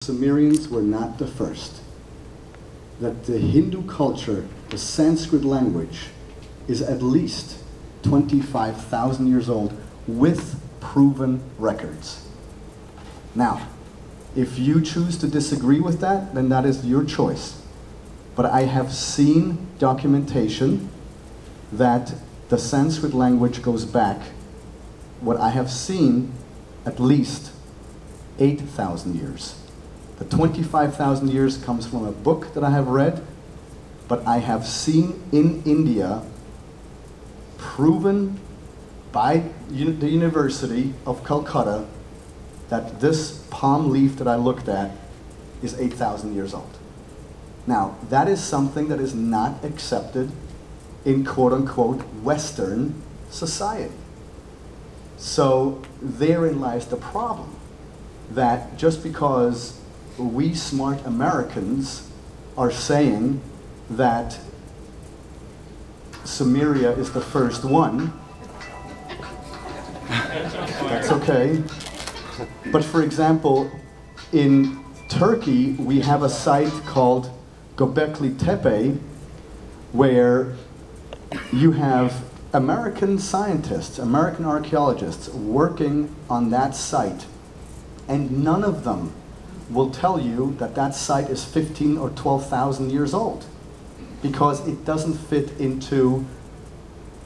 Sumerians were not the first, that the Hindu culture, the Sanskrit language, is at least 25,000 years old with proven records. Now, if you choose to disagree with that, then that is your choice. But I have seen documentation that the Sanskrit language goes back, what I have seen, at least 8,000 years. The 25,000 years comes from a book that I have read, but I have seen in India, proven by the University of Calcutta, that this palm leaf that I looked at is 8,000 years old. Now, that is something that is not accepted in quote-unquote Western society. So therein lies the problem, that just because we smart Americans are saying that Sumeria is the first one, that's okay. But for example, in Turkey, we have a site called Göbekli Tepe, where you have American scientists, American archaeologists working on that site, and none of them will tell you that that site is 15 or 12,000 years old, because it doesn't fit into,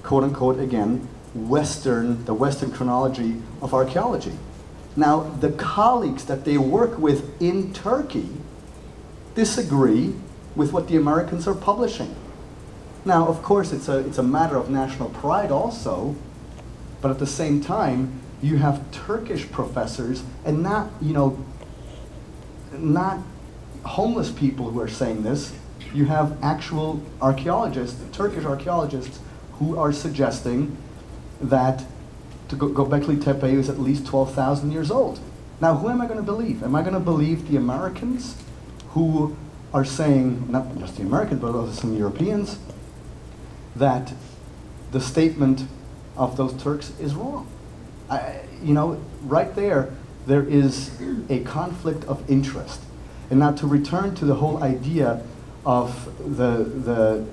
quote unquote, again, the Western chronology of archaeology. Now, the colleagues that they work with in Turkey disagree with what the Americans are publishing. Now, of course, it's a matter of national pride also, but at the same time, you have Turkish professors, and not homeless people who are saying this. You have actual archaeologists, Turkish archaeologists, who are suggesting that Göbekli Tepe is at least 12,000 years old. Now, who am I going to believe? Am I going to believe the Americans, who are saying, not just the Americans, but also some Europeans, that the statement of those Turks is wrong? Right there is a conflict of interest. And now to return to the whole idea of the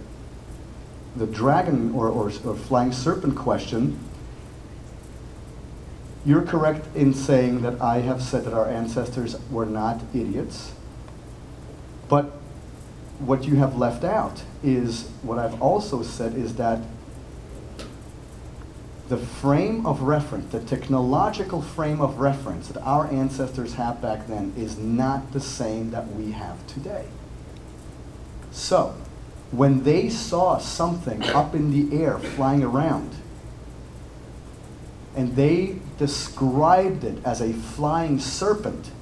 dragon or flying serpent question, you're correct in saying that I have said that our ancestors were not idiots. But what you have left out is, what I've also said is that the frame of reference, the technological frame of reference that our ancestors had back then is not the same that we have today. So, when they saw something up in the air flying around, and they described it as a flying serpent,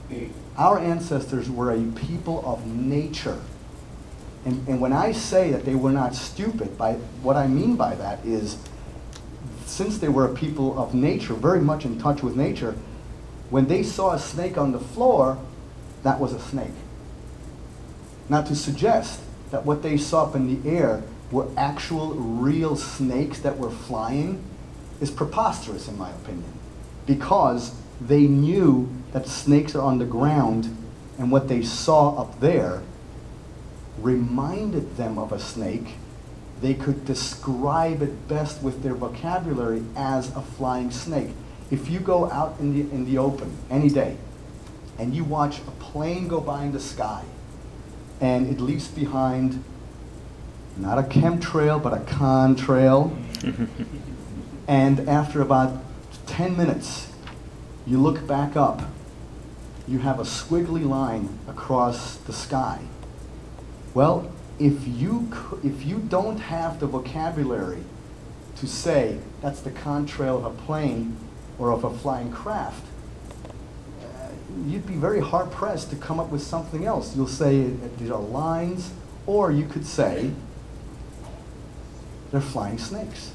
our ancestors were a people of nature. And when I say that they were not stupid, what I mean by that is, since they were a people of nature, very much in touch with nature, when they saw a snake on the floor, that was a snake. Now, to suggest that what they saw up in the air were actual real snakes that were flying is preposterous, in my opinion, because they knew that snakes are on the ground, and what they saw up there reminded them of a snake. They could describe it best with their vocabulary as a flying snake. If you go out in the open any day and you watch a plane go by in the sky and it leaves behind not a chemtrail but a contrail, and after about 10 minutes you look back up, you have a squiggly line across the sky. Well, if you don't have the vocabulary to say that's the contrail of a plane or of a flying craft, you'd be very hard-pressed to come up with something else. You'll say these are lines, or you could say they're flying snakes.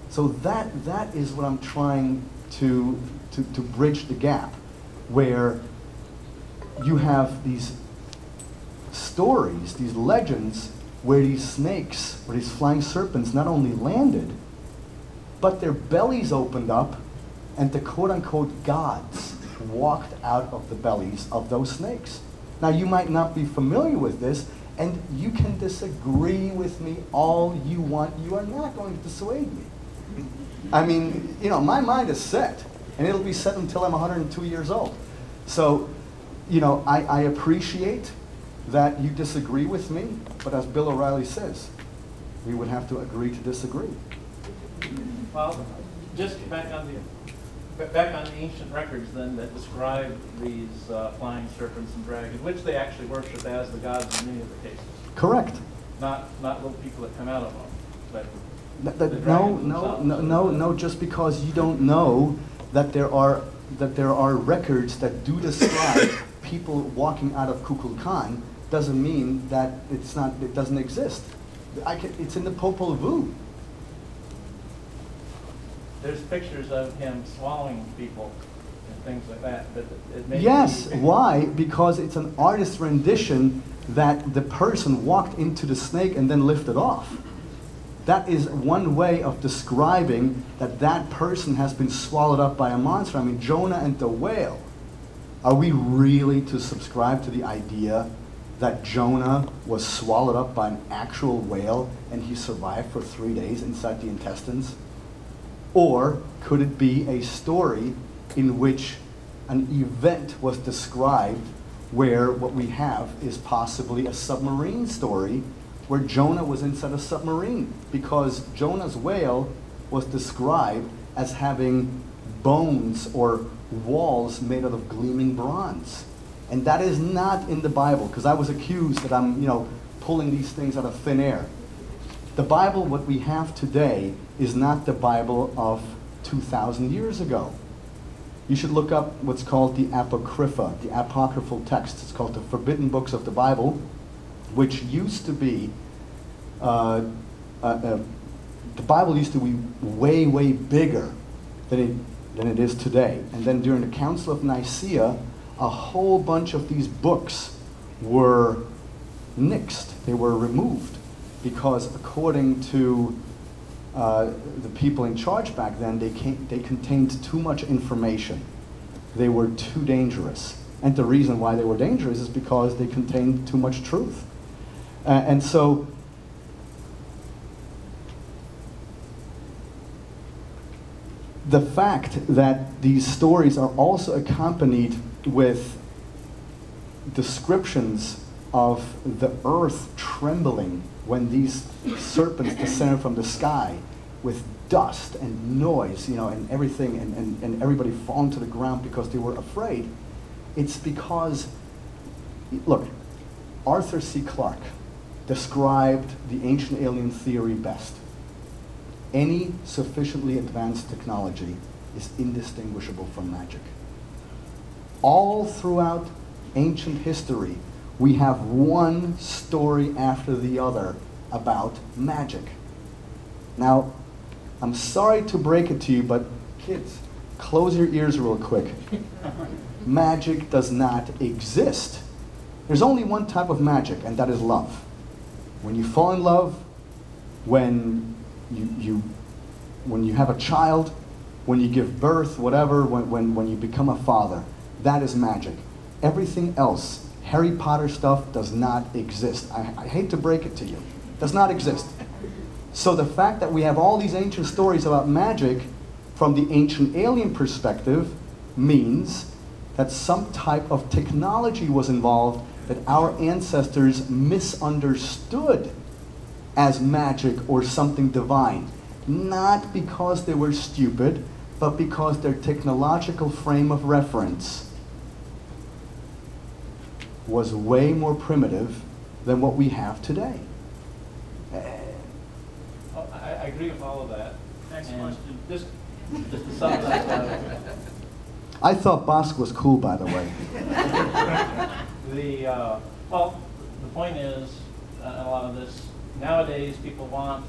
So that is what I'm trying to bridge the gap, where you have these stories, these legends, where these snakes, or these flying serpents, not only landed, but their bellies opened up, and the quote-unquote gods walked out of the bellies of those snakes. Now, you might not be familiar with this, and you can disagree with me all you want. You are not going to dissuade me. I mean, you know, my mind is set, and it'll be set until I'm 102 years old. So, you know, I appreciate that you disagree with me, but as Bill O'Reilly says, we would have to agree to disagree. Well, just back on the ancient records then that describe these flying serpents and dragons, which they actually worship as the gods in many of the cases. Correct. Not little people that come out of them, but no. Just because you don't know that there are records that do describe people walking out of Kukulkan doesn't mean that it doesn't exist. It's in the Popol Vuh. There's pictures of him swallowing people and things like that. But it may Yes, why? Because it's an artist's rendition that the person walked into the snake and then lifted off. That is one way of describing that person has been swallowed up by a monster. I mean, Jonah and the whale. Are we really to subscribe to the idea that Jonah was swallowed up by an actual whale and he survived for 3 days inside the intestines? Or could it be a story in which an event was described where what we have is possibly a submarine story where Jonah was inside a submarine? Because Jonah's whale was described as having bones or walls made out of gleaming bronze. And that is not in the Bible, because I was accused that I'm, you know, pulling these things out of thin air. The Bible, what we have today, is not the Bible of 2,000 years ago. You should look up what's called the Apocrypha, the apocryphal texts. It's called the Forbidden Books of the Bible, which used to be, the Bible used to be way, way bigger than it is today. And then during the Council of Nicaea, a whole bunch of these books were nixed. They were removed because, according to the people in charge back then, they contained too much information. They were too dangerous. And the reason why they were dangerous is because they contained too much truth. And so the fact that these stories are also accompanied with descriptions of the earth trembling when these serpents descended from the sky with dust and noise, you know, and everything, and everybody falling to the ground because they were afraid, it's because, look, Arthur C. Clarke described the ancient alien theory best. Any sufficiently advanced technology is indistinguishable from magic. All throughout ancient history, we have one story after the other about magic. Now, I'm sorry to break it to you, but kids, close your ears real quick. Magic does not exist. There's only one type of magic, and that is love. When you fall in love, when you have a child, when you give birth, whatever, when you become a father, that is magic. Everything else, Harry Potter stuff, does not exist. I hate to break it to you. Does not exist. So the fact that we have all these ancient stories about magic from the ancient alien perspective means that some type of technology was involved that our ancestors misunderstood as magic or something divine. Not because they were stupid, but because their technological frame of reference was way more primitive than what we have today. I agree with all of that. Next And question. Just to sum that up, I thought Bossk was cool, by the way. well, the point is, a lot of this, nowadays people want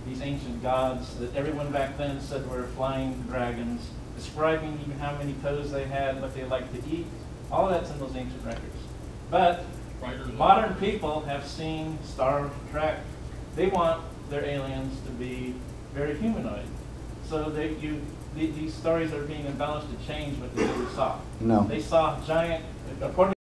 these ancient gods that everyone back then said were flying dragons, describing even how many toes they had, what they liked to eat. All of that's in those ancient records. But modern people have seen Star Trek. They want their aliens to be very humanoid. So these stories are being embellished to change what they really saw. No. They saw giant, according